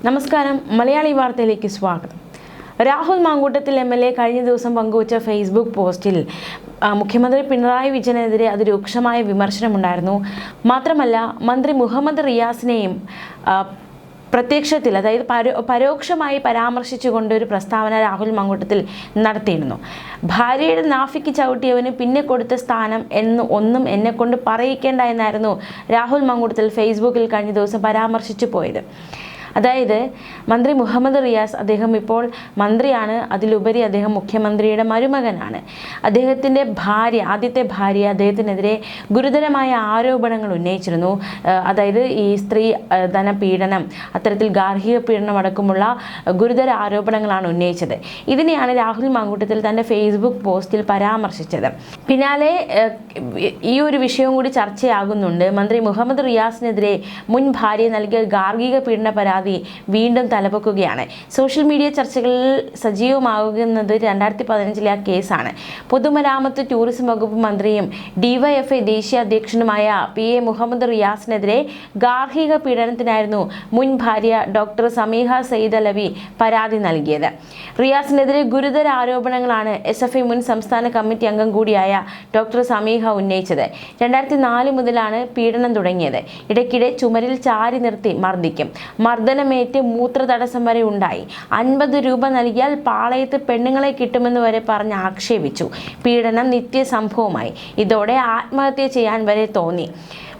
നമസ്കാരം, മലയാളി വാർത്തയിലേക്ക് സ്വാഗതം. രാഹുൽ മാങ്കൂട്ടത്തിൽ MLA കഴിഞ്ഞ ദിവസം പങ്കുവച്ച ഫേസ്ബുക്ക് പോസ്റ്റിൽ മുഖ്യമന്ത്രി പിണറായി വിജയനെതിരെ അതിരൂക്ഷമായ വിമർശനമുണ്ടായിരുന്നു. മാത്രമല്ല, മന്ത്രി മുഹമ്മദ് റിയാസിനെയും പ്രത്യക്ഷത്തിൽ, അതായത് പരോക്ഷമായി പരാമർശിച്ചുകൊണ്ട് ഒരു പ്രസ്താവന രാഹുൽ മാങ്കൂട്ടത്തിൽ നടത്തിയിരുന്നു. ഭാര്യയുടെ നാഫിക്ക് ചവിട്ടിയവന് പിന്നെ കൊടുത്ത സ്ഥാനം ഒന്നും എന്നെക്കൊണ്ട് പറയിക്കേണ്ട എന്നായിരുന്നു രാഹുൽ മാങ്കൂട്ടത്തിൽ ഫേസ്ബുക്കിൽ കഴിഞ്ഞ ദിവസം പരാമർശിച്ചു പോയത്. അതായത് മന്ത്രി മുഹമ്മദ് റിയാസ്, അദ്ദേഹം ഇപ്പോൾ മന്ത്രിയാണ്, അതിലുപരി അദ്ദേഹം മുഖ്യമന്ത്രിയുടെ മരുമകനാണ്. അദ്ദേഹത്തിൻ്റെ ആദ്യത്തെ ഭാര്യ അദ്ദേഹത്തിനെതിരെ ഗുരുതരമായ ആരോപണങ്ങൾ ഉന്നയിച്ചിരുന്നു. അതായത് ഈ സ്ത്രീ ധനപീഡനം, അത്തരത്തിൽ ഗാർഹിക പീഡനം അടക്കമുള്ള ഗുരുതര ആരോപണങ്ങളാണ് ഉന്നയിച്ചത്. ഇതിനെയാണ് രാഹുൽ മാങ്കൂട്ടത്തിൽ തൻ്റെ ഫേസ്ബുക്ക് പോസ്റ്റിൽ പരാമർശിച്ചത്. പിന്നാലെ ഈ ഒരു വിഷയവും കൂടി ചർച്ചയാകുന്നുണ്ട്. മന്ത്രി മുഹമ്മദ് റിയാസിനെതിരെ മുൻ ഭാര്യ നൽകിയ ഗാർഹിക പീഡന പരാതി വീണ്ടും തലപൊക്കുകയാണ്. സോഷ്യൽ മീഡിയ ചർച്ചകളിൽ സജീവമാകുന്നത് 2015 ആ കേസാണ്. പൊതുമരാമത്ത് ടൂറിസം വകുപ്പ് മന്ത്രിയും DYFI ദേശീയ അധ്യക്ഷനുമായ PA മുഹമ്മദ് റിയാസിനെതിരെ ഗാർഹിക പീഡനത്തിനായിരുന്നു മുൻ ഭാര്യ ഡോക്ടർ സമീഹ സയ്യിദ് അലവി പരാതി നൽകിയത്. റിയാസിനെതിരെ ഗുരുതര ആരോപണങ്ങളാണ് SFI മുൻ സംസ്ഥാന കമ്മിറ്റി അംഗം കൂടിയായ ഡോക്ടർ സമീഹ ഉന്നയിച്ചത്. 2004 മുതലാണ് പീഡനം തുടങ്ങിയത്. ഇടയ്ക്കിടെ ചുമരിൽ ചാരി നിർത്തി മർദ്ദിക്കും, മർദ്ദനമേറ്റ് മൂത്രതടസ്സം വരെ ഉണ്ടായി. 50 രൂപ നൽകിയാൽ പാളയത്ത് പെണ്ണുങ്ങളെ കിട്ടുമെന്ന് വരെ പറഞ്ഞ് ആക്ഷേപിച്ചു. പീഡനം നിത്യസംഭവമായി. ഇതോടെ ആത്മഹത്യ ചെയ്യാൻ വരെ തോന്നി.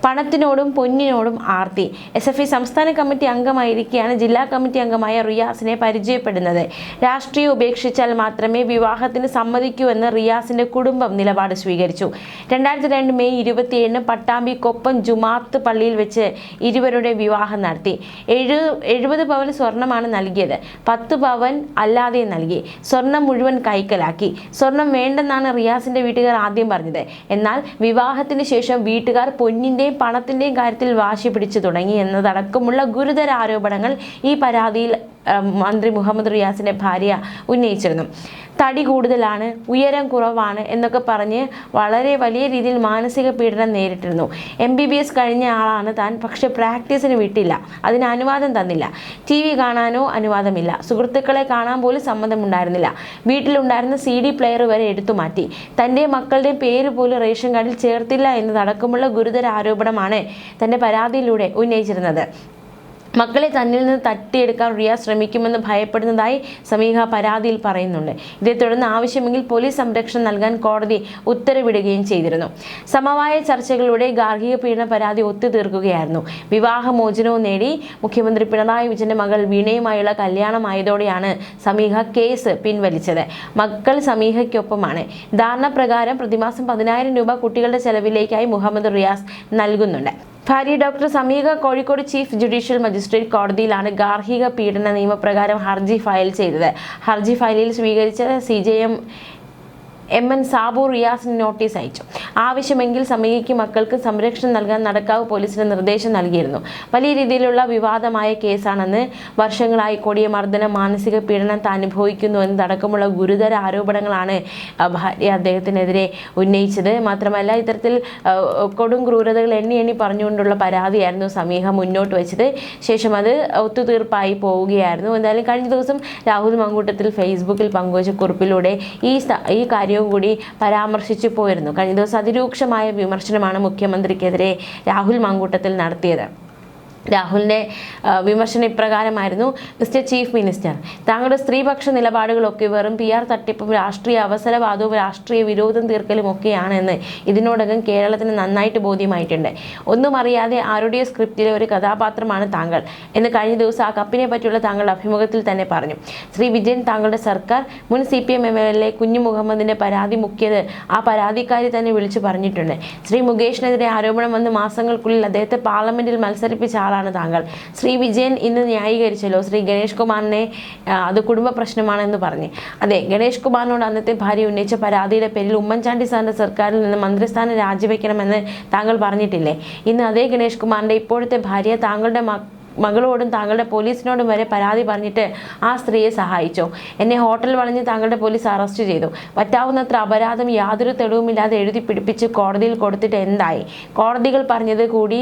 പണത്തിനോടും പൊന്നിനോടും ആർത്തി. SFI സംസ്ഥാന കമ്മിറ്റി അംഗമായിരിക്കെയാണ് ജില്ലാ കമ്മിറ്റി അംഗമായ റിയാസിനെ പരിചയപ്പെടുന്നത്. രാഷ്ട്രീയം ഉപേക്ഷിച്ചാൽ മാത്രമേ വിവാഹത്തിന് സമ്മതിക്കൂ എന്ന് റിയാസിന്റെ കുടുംബം നിലപാട് സ്വീകരിച്ചു. 2002 മെയ് 27 പട്ടാമ്പി കൊപ്പം ജുമാഅത്ത് പള്ളിയിൽ വെച്ച് ഇരുവരുടെ വിവാഹം നടത്തി. 70 പവൻ സ്വർണമാണ് നൽകിയത്. 10 പവൻ അല്ലാതെ നൽകി. സ്വർണം മുഴുവൻ കൈക്കലാക്കി. സ്വർണം വേണ്ടെന്നാണ് റിയാസിന്റെ വീട്ടുകാർ ആദ്യം പറഞ്ഞത്. എന്നാൽ വിവാഹത്തിന് ശേഷം വീട്ടുകാർ പൊന്നിന്റെയും പണത്തിന്റെയും കാര്യത്തിൽ വാശി പിടിച്ചു തുടങ്ങി എന്നതടക്കമുള്ള ഗുരുതര ആരോപണങ്ങൾ ഈ പരാതിയിൽ മന്ത്രി മുഹമ്മദ് റിയാസിന്റെ ഭാര്യ ഉന്നയിച്ചിരുന്നു. തടി കൂടുതലാണ്, ഉയരം കുറവാണ് എന്നൊക്കെ പറഞ്ഞ് വളരെ വലിയ രീതിയിൽ മാനസിക പീഡനം നേരിട്ടിരുന്നു. MBBS കഴിഞ്ഞ ആളാണ് താൻ, പക്ഷെ പ്രാക്ടീസിന് വിട്ടില്ല, അതിന് അനുവാദം തന്നില്ല. TV കാണാനോ അനുവാദമില്ല. സുഹൃത്തുക്കളെ കാണാൻ പോലും സമ്മതമുണ്ടായിരുന്നില്ല. വീട്ടിലുണ്ടായിരുന്ന CD പ്ലെയർ വരെ എടുത്തു മാറ്റി. തൻ്റെ മക്കളുടെ പേര് പോലും റേഷൻ കാർഡിൽ ചേർത്തില്ല എന്നതടക്കമുള്ള ഗുരുതര ആരോപണമാണ് തൻ്റെ പരാതിയിലൂടെ ഉന്നയിച്ചിരുന്നത്. മക്കളെ തന്നിൽ നിന്ന് തട്ടിയെടുക്കാൻ റിയാസ് ശ്രമിക്കുമെന്ന് ഭയപ്പെടുന്നതായി സമീഹ പരാതിയിൽ പറയുന്നുണ്ട്. ഇതേ തുടർന്ന് ആവശ്യമെങ്കിൽ പോലീസ് സംരക്ഷണം നൽകാൻ കോടതി ഉത്തരവിടുകയും ചെയ്തിരുന്നു. സമവായ ചർച്ചകളിലൂടെ ഗാർഹിക പീഡന പരാതി ഒത്തുതീർക്കുകയായിരുന്നു. വിവാഹമോചനവും നേടി. മുഖ്യമന്ത്രി പിണറായി വിജയന്റെ മകൾ വീണയുമായുള്ള കല്യാണമായതോടെയാണ് സമീഹ കേസ് പിൻവലിച്ചത്. മക്കൾ സമീഹയ്ക്കൊപ്പമാണ്. ധാരണ പ്രകാരം പ്രതിമാസം 10,000 രൂപ കുട്ടികളുടെ ചെലവിലേക്കായി മുഹമ്മദ് റിയാസ് നൽകുന്നുണ്ട്. ഭാര്യ doctor Sameeha Kozhikode chief judicial magistrate കോടതിയിലാണ് ഗാർഹിക പീഡന നിയമപ്രകാരം ഹർജി ഫയൽ ചെയ്തത്. ഹർജി ഫയലിൽ സ്വീകരിച്ച CJM MN സാബു റിയാസിന് നോട്ടീസ് അയച്ചു. ആവശ്യമെങ്കിൽ സമീഹയ്ക്ക് മക്കൾക്ക് സംരക്ഷണം നൽകാൻ നടക്കാവ് പോലീസിന് നിർദ്ദേശം നൽകിയിരുന്നു. വലിയ രീതിയിലുള്ള വിവാദമായ കേസാണെന്ന്, വർഷങ്ങളായി കൊടിയ മർദ്ദനം, മാനസിക പീഡനം താൻ അനുഭവിക്കുന്നു എന്നതടക്കമുള്ള ഗുരുതര ആരോപണങ്ങളാണ് ഭാര്യ അദ്ദേഹത്തിനെതിരെ ഉന്നയിച്ചത്. മാത്രമല്ല, ഇത്തരത്തിൽ കൊടും ക്രൂരതകൾ എണ്ണി പറഞ്ഞുകൊണ്ടുള്ള പരാതിയായിരുന്നു സമീഹ മുന്നോട്ട് വെച്ചത്. ശേഷം അത് ഒത്തുതീർപ്പായി പോവുകയായിരുന്നു. എന്തായാലും കഴിഞ്ഞ ദിവസം രാഹുൽ മാങ്കൂട്ടത്തിൽ ഫേസ്ബുക്കിൽ പങ്കുവച്ച കുറിപ്പിലൂടെ ഈ കാര്യവും കൂടി പരാമർശിച്ചു പോയിരുന്നു. കഴിഞ്ഞ ദിവസം അതിരൂക്ഷമായ വിമർശനമാണ് മുഖ്യമന്ത്രിക്കെതിരെ രാഹുൽ മാങ്കൂട്ടത്തിൽ നടത്തിയത്. രാഹുലിൻ്റെ വിമർശനം ഇപ്രകാരമായിരുന്നു: മിസ്റ്റർ ചീഫ് മിനിസ്റ്റർ, താങ്കളുടെ സ്ത്രീപക്ഷ നിലപാടുകളൊക്കെ വെറും PR തട്ടിപ്പും രാഷ്ട്രീയ അവസരവാദവും രാഷ്ട്രീയ വിരോധം തീർക്കലും ഒക്കെയാണെന്ന് ഇതിനോടകം കേരളത്തിന് നന്നായിട്ട് ബോധ്യമായിട്ടുണ്ട്. ഒന്നും അറിയാതെ ആരുടെയോ സ്ക്രിപ്റ്റിലെ ഒരു കഥാപാത്രമാണ് താങ്കൾ എന്ന് കഴിഞ്ഞ ദിവസം ആ കപ്പിനെ പറ്റിയുള്ള താങ്കളുടെ അഭിമുഖത്തിൽ തന്നെ പറഞ്ഞു. ശ്രീ വിജയൻ, താങ്കളുടെ സർക്കാർ മുൻ CPM MLA കുഞ്ഞു മുഹമ്മദിന്റെ പരാതി മുക്കിയത് ആ പരാതിക്കാരി തന്നെ വിളിച്ചു പറഞ്ഞിട്ടുണ്ട്. ശ്രീ മുകേഷിനെതിരെ ആരോപണം വന്ന് മാസങ്ങൾക്കുള്ളിൽ അദ്ദേഹത്തെ പാർലമെന്റിൽ മത്സരിപ്പിച്ച ആളാണ് താങ്കൾ. ശ്രീ വിജയൻ ഇന്ന് ന്യായീകരിച്ചല്ലോ ശ്രീ ഗണേഷ് കുമാറിനെ അത് കുടുംബ പ്രശ്നമാണെന്ന് പറഞ്ഞ്. അതെ, ഗണേഷ് കുമാറിനോട് അന്നത്തെ ഭാര്യ ഉന്നയിച്ച പരാതിയുടെ പേരിൽ ഉമ്മൻചാണ്ടി സാറിന്റെ സർക്കാരിൽ നിന്ന് മന്ത്രിസ്ഥാനം രാജിവെക്കണമെന്ന് താങ്കൾ പറഞ്ഞിട്ടില്ലേ? ഇന്ന് അതേ ഗണേഷ് കുമാറിന്റെ ഇപ്പോഴത്തെ ഭാര്യ താങ്കളുടെ മകളോടും താങ്കളുടെ പോലീസിനോടും വരെ പരാതി പറഞ്ഞിട്ട് ആ സ്ത്രീയെ സഹായിച്ചു. എന്നെ ഹോട്ടൽ വളഞ്ഞ് താങ്കളുടെ പോലീസ് അറസ്റ്റ് ചെയ്തു. പറ്റാവുന്നത്ര അപരാധം യാതൊരു തെളിവുമില്ലാതെ എഴുതി പിടിപ്പിച്ച് കോടതിയിൽ കൊടുത്തിട്ട് എന്തായി? കോടതികൾ പറഞ്ഞത് കൂടി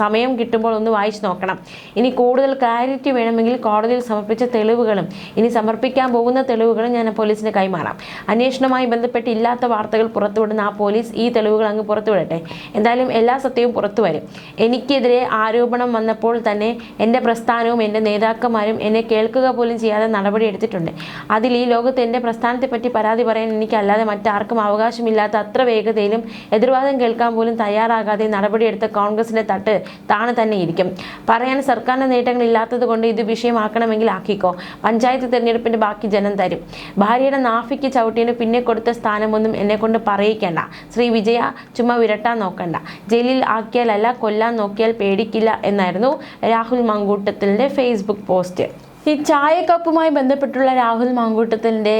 സമയം കിട്ടുമ്പോൾ ഒന്ന് വായിച്ചു നോക്കണം. ഇനി കൂടുതൽ ക്ലാരിറ്റി വേണമെങ്കിൽ കോടതിയിൽ സമർപ്പിച്ച തെളിവുകളും ഇനി സമർപ്പിക്കാൻ പോകുന്ന തെളിവുകളും ഞാൻ പോലീസിന് കൈമാറാം. അന്വേഷണവുമായി ബന്ധപ്പെട്ട് ഇല്ലാത്ത വാർത്തകൾ പുറത്തുവിടുന്ന ആ പോലീസ് ഈ തെളിവുകൾ അങ്ങ് പുറത്തുവിടട്ടെ. എന്തായാലും എല്ലാ സത്യവും പുറത്തു വരും. എനിക്കെതിരെ ആരോപണം വന്നപ്പോൾ തന്നെ എൻ്റെ പ്രസ്ഥാനവും എൻ്റെ നേതാക്കന്മാരും എന്നെ കേൾക്കുക പോലും ചെയ്യാതെ നടപടി എടുത്തിട്ടുണ്ട്. അതിൽ ഈ ലോകത്ത് എൻ്റെ പ്രസ്ഥാനത്തെപ്പറ്റി പരാതി പറയാൻ എനിക്കല്ലാതെ മറ്റാർക്കും അവകാശമില്ലാത്ത അത്ര വേഗതയിലും എതിർവാദം കേൾക്കാൻ പോലും തയ്യാറാകാതെ നടപടിയെടുത്ത കോൺഗ്രസിൻ്റെ തട്ട് താണു തന്നെ ഇരിക്കും. പറയാൻ സർക്കാരിൻ്റെ നേട്ടങ്ങൾ ഇല്ലാത്തത് കൊണ്ട് ഇത് വിഷയമാക്കണമെങ്കിൽ ആക്കിക്കോ. പഞ്ചായത്ത് തിരഞ്ഞെടുപ്പിൻ്റെ ബാക്കി ജനം തരും. ഭാര്യയുടെ നാഫിക്ക് ചവിട്ടിന് പിന്നെ കൊടുത്ത സ്ഥാനമൊന്നും എന്നെ കൊണ്ട് പറയിക്കേണ്ട. ശ്രീ വിജയ, ചുമ്മാ വിരട്ടാൻ നോക്കണ്ട. ജയിലിൽ ആക്കിയാലല്ല കൊല്ലാൻ നോക്കിയാൽ പേടിക്കില്ല എന്നായിരുന്നു രാഹുൽ മാങ്കൂട്ടത്തിലിൻ്റെ ഫേസ്ബുക്ക് പോസ്റ്റ്. ഈ ചായക്കപ്പുമായി ബന്ധപ്പെട്ടുള്ള രാഹുൽ മാങ്കൂട്ടത്തിലിൻ്റെ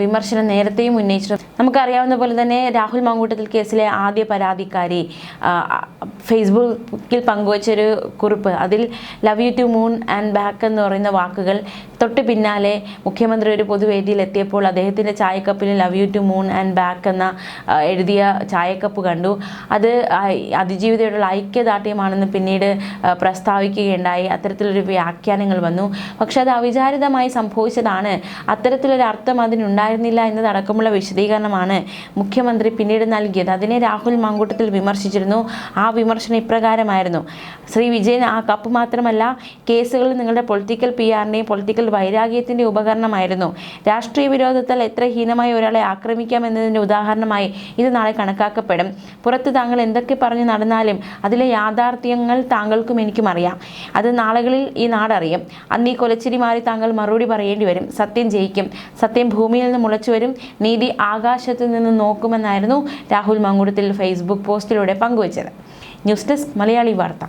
വിമർശനം നേരത്തെയും ഉന്നയിച്ചിട്ടുണ്ട്. നമുക്കറിയാവുന്ന പോലെ തന്നെ രാഹുൽ മാങ്കൂട്ടത്തിൽ കേസിലെ ആദ്യ പരാതിക്കാരി ഫേസ്ബുക്കിൽ പങ്കുവച്ചൊരു കുറിപ്പ്, അതിൽ love you to moon and back എന്ന് പറയുന്ന വാക്കുകൾ തൊട്ട് പിന്നാലെ മുഖ്യമന്ത്രി ഒരു പൊതുവേദിയിൽ എത്തിയപ്പോൾ അദ്ദേഹത്തിൻ്റെ ചായക്കപ്പിൽ love you to moon and back എന്ന എഴുതിയ ചായക്കപ്പ് കണ്ടു. അത് അതിജീവിതയോടുള്ള ഐക്യദാർഢ്യമാണെന്ന് പിന്നീട് പ്രസ്താവിക്കുകയുണ്ടായി. അത്തരത്തിലൊരു വ്യാഖ്യാനങ്ങൾ വന്നു. പക്ഷെ അത് അവിചാരിതമായി സംഭവിച്ചതാണ്, അത്തരത്തിലൊരു അർത്ഥം അതിനുണ്ടായിരുന്നില്ല എന്നതടക്കമുള്ള വിശദീകരണമാണ് മുഖ്യമന്ത്രി പിന്നീട് നൽകിയത്. അതിനെ രാഹുൽ മാങ്കൂട്ടത്തിൽ വിമർശിച്ചിരുന്നു. ആ വിമർശനം ഇപ്രകാരമായിരുന്നു: ശ്രീ വിജയൻ, ആ കപ്പ് മാത്രമല്ല, കേസുകളിൽ നിങ്ങളുടെ പൊളിറ്റിക്കൽ PR-ൻ്റെയും പൊളിറ്റിക്കൽ വൈരാഗ്യത്തിൻ്റെ ഉപകരണമായിരുന്നു. രാഷ്ട്രീയ വിരോധത്താൽ എത്ര ഹീനമായി ഒരാളെ ആക്രമിക്കാം എന്നതിൻ്റെ ഉദാഹരണമായി ഇത് നാളെ കണക്കാക്കപ്പെടും. പുറത്ത് താങ്കൾ എന്തൊക്കെ പറഞ്ഞു നടന്നാലും അതിലെ യാഥാർത്ഥ്യങ്ങൾ താങ്കൾക്കും എനിക്കും അറിയാം. അത് നാളുകളിൽ ഈ നാടറിയും. അന്ന് ഈ കൊലച്ചിരി മാറി താങ്കൾ മറുപടി പറയേണ്ടി വരും. സത്യം ജയിക്കും. സത്യം ഭൂമിയിൽ നിന്ന് മുളച്ചു വരും. നീതി ആകാശത്ത് നിന്ന് നോക്കുമെന്നായിരുന്നു രാഹുൽ മാങ്കൂട്ടത്തിൽ ഫേസ്ബുക്ക് പോസ്റ്റിലൂടെ പങ്കുവച്ചത്. ന്യൂസ് ഡെസ്ക് മലയാളി വാർത്ത.